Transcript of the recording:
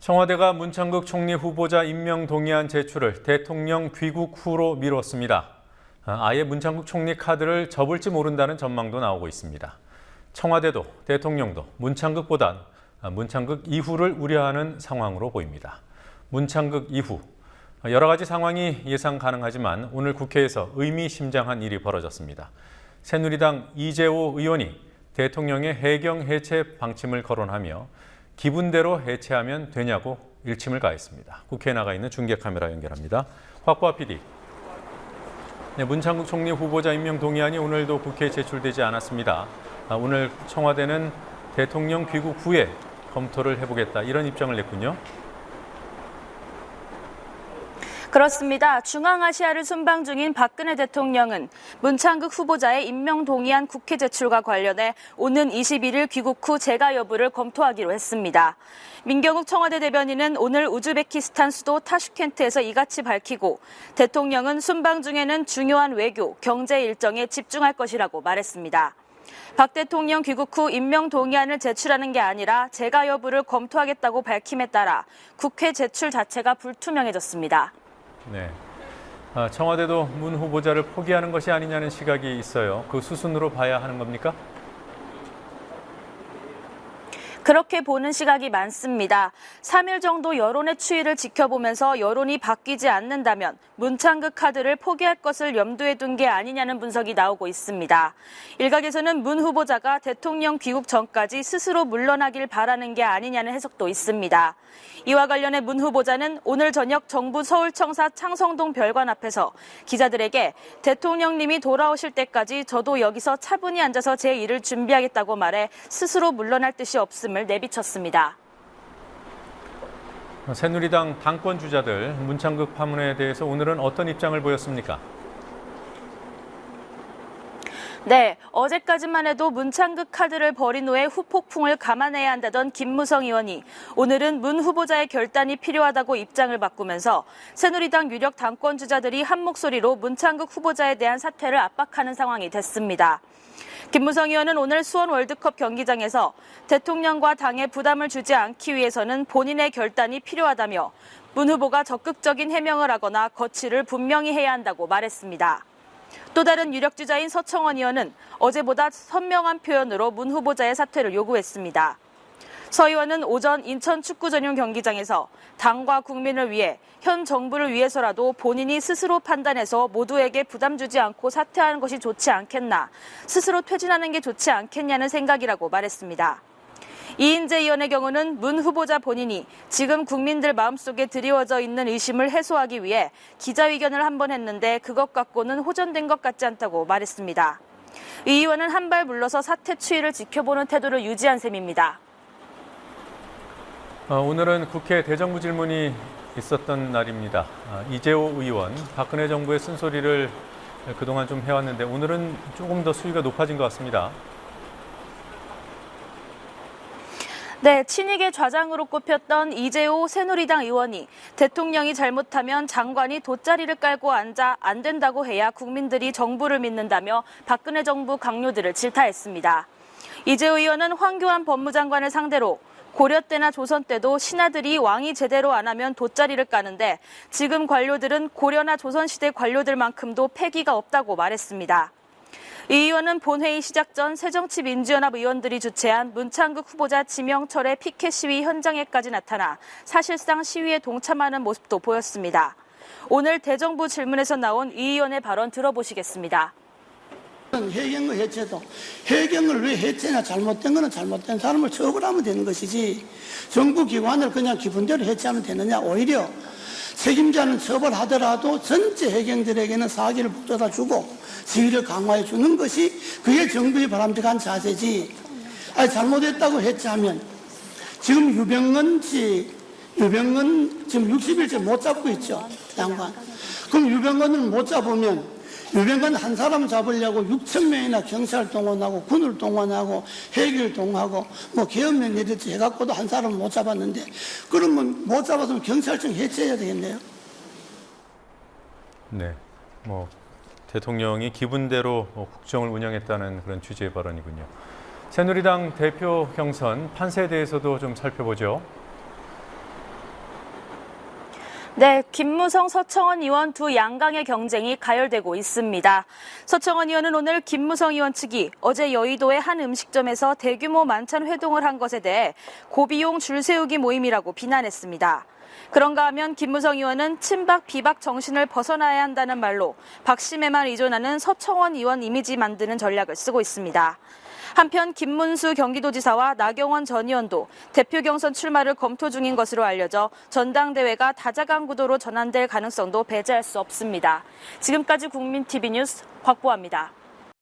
청와대가 문창극 총리 후보자 임명 동의안 제출을 대통령 귀국 후로 미뤘습니다. 아예 문창극 총리 카드를 접을지 모른다는 전망도 나오고 있습니다. 청와대도 대통령도 문창극보단 문창극 이후를 우려하는 상황으로 보입니다. 문창극 이후, 여러 가지 상황이 예상 가능하지만 오늘 국회에서 의미심장한 일이 벌어졌습니다. 새누리당 이재호 의원이 대통령의 해경 해체 방침을 거론하며 기분대로 해체하면 되냐고 일침을 가했습니다. 국회에 나가 있는 중계 카메라 연결합니다. 확보아 PD. 네, 문창극 총리 후보자 임명 동의안이 오늘도 국회에 제출되지 않았습니다. 오늘 청와대는 대통령 귀국 후에 검토를 해보겠다, 이런 입장을 냈군요. 그렇습니다. 중앙아시아를 순방 중인 박근혜 대통령은 문창극 후보자의 임명 동의안 국회 제출과 관련해 오는 21일 귀국 후 재가 여부를 검토하기로 했습니다. 민경욱 청와대 대변인은 오늘 우즈베키스탄 수도 타슈켄트에서 이같이 밝히고, 대통령은 순방 중에는 중요한 외교, 경제 일정에 집중할 것이라고 말했습니다. 박 대통령 귀국 후 임명 동의안을 제출하는 게 아니라 재가 여부를 검토하겠다고 밝힘에 따라 국회 제출 자체가 불투명해졌습니다. 네, 청와대도 문 후보자를 포기하는 것이 아니냐는 시각이 있어요. 그 수순으로 봐야 하는 겁니까? 그렇게 보는 시각이 많습니다. 3일 정도 여론의 추이를 지켜보면서 여론이 바뀌지 않는다면 문창극 카드를 포기할 것을 염두에 둔 게 아니냐는 분석이 나오고 있습니다. 일각에서는 문 후보자가 대통령 귀국 전까지 스스로 물러나길 바라는 게 아니냐는 해석도 있습니다. 이와 관련해 문 후보자는 오늘 저녁 정부 서울청사 창성동 별관 앞에서 기자들에게 대통령님이 돌아오실 때까지 저도 여기서 차분히 앉아서 제 일을 준비하겠다고 말해 스스로 물러날 뜻이 없음을 내비쳤습니다. 새누리당 당권 주자들 문창극 파문에 대해서 오늘은 어떤 입장을 보였습니까? 네, 어제까지만 해도 문창극 카드를 버린 후에 후폭풍을 감안해야 한다던 김무성 의원이 오늘은 문 후보자의 결단이 필요하다고 입장을 바꾸면서 새누리당 유력 당권 주자들이 한 목소리로 문창극 후보자에 대한 사퇴를 압박하는 상황이 됐습니다. 김무성 의원은 오늘 수원 월드컵 경기장에서 대통령과 당에 부담을 주지 않기 위해서는 본인의 결단이 필요하다며 문 후보가 적극적인 해명을 하거나 거취를 분명히 해야 한다고 말했습니다. 또 다른 유력 주자인 서청원 의원은 어제보다 선명한 표현으로 문 후보자의 사퇴를 요구했습니다. 서 의원은 오전 인천 축구 전용 경기장에서 당과 국민을 위해, 현 정부를 위해서라도 본인이 스스로 판단해서 모두에게 부담 주지 않고 사퇴하는 것이 좋지 않겠나, 스스로 퇴진하는 게 좋지 않겠냐는 생각이라고 말했습니다. 이인재 의원의 경우는 문 후보자 본인이 지금 국민들 마음속에 드리워져 있는 의심을 해소하기 위해 기자회견을 한 번 했는데 그것 갖고는 호전된 것 같지 않다고 말했습니다. 이 의원은 한 발 물러서 사퇴 추이를 지켜보는 태도를 유지한 셈입니다. 오늘은 국회 대정부 질문이 있었던 날입니다. 이재호 의원, 박근혜 정부의 쓴소리를 그동안 좀 해왔는데 오늘은 조금 더 수위가 높아진 것 같습니다. 네, 친이계 좌장으로 꼽혔던 이재호 새누리당 의원이 대통령이 잘못하면 장관이 돗자리를 깔고 앉아 안 된다고 해야 국민들이 정부를 믿는다며 박근혜 정부 강요들을 질타했습니다. 이재호 의원은 황교안 법무장관을 상대로 고려 때나 조선 때도 신하들이 왕이 제대로 안 하면 돗자리를 까는데 지금 관료들은 고려나 조선시대 관료들만큼도 패기가 없다고 말했습니다. 이 의원은 본회의 시작 전 새정치민주연합 의원들이 주최한 문창극 후보자 지명철의 피켓 시위 현장에까지 나타나 사실상 시위에 동참하는 모습도 보였습니다. 오늘 대정부 질문에서 나온 이 의원의 발언 들어보시겠습니다. 해경의 해체도 해경을 왜 해체냐, 잘못된 거는 잘못된 사람을 처벌하면 되는 것이지 정부 기관을 그냥 기분대로 해체하면 되느냐, 오히려 책임자는 처벌하더라도 전체 해경들에게는 사기를 북돋아 주고 지위를 강화해 주는 것이 그게 정부의 바람직한 자세지. 아니, 잘못했다고 해체하면 지금 유병헌 지금 60일째 못 잡고 있죠, 양반. 그럼 유병헌을 못 잡으면 유병헌 한 사람 잡으려고 6천 명이나 경찰 동원하고 군을 동원하고 해결 동원하고 뭐 계엄령 이렇게 해갖고도 한 사람 못 잡았는데, 그러면 못 잡았으면 경찰청 해체해야 되겠네요. 네, 대통령이 기분대로 국정을 운영했다는 그런 취지의 발언이군요. 새누리당 대표 경선 판세에 대해서도 좀 살펴보죠. 네, 김무성, 서청원 의원 두 양강의 경쟁이 가열되고 있습니다. 서청원 의원은 오늘 김무성 의원 측이 어제 여의도의 한 음식점에서 대규모 만찬 회동을 한 것에 대해 고비용 줄 세우기 모임이라고 비난했습니다. 그런가 하면 김무성 의원은 친박 비박 정신을 벗어나야 한다는 말로 박심에만 의존하는 서청원 의원 이미지 만드는 전략을 쓰고 있습니다. 한편 김문수 경기도지사와 나경원 전 의원도 대표 경선 출마를 검토 중인 것으로 알려져 전당대회가 다자간 구도로 전환될 가능성도 배제할 수 없습니다. 지금까지 국민TV 뉴스 곽보아입니다.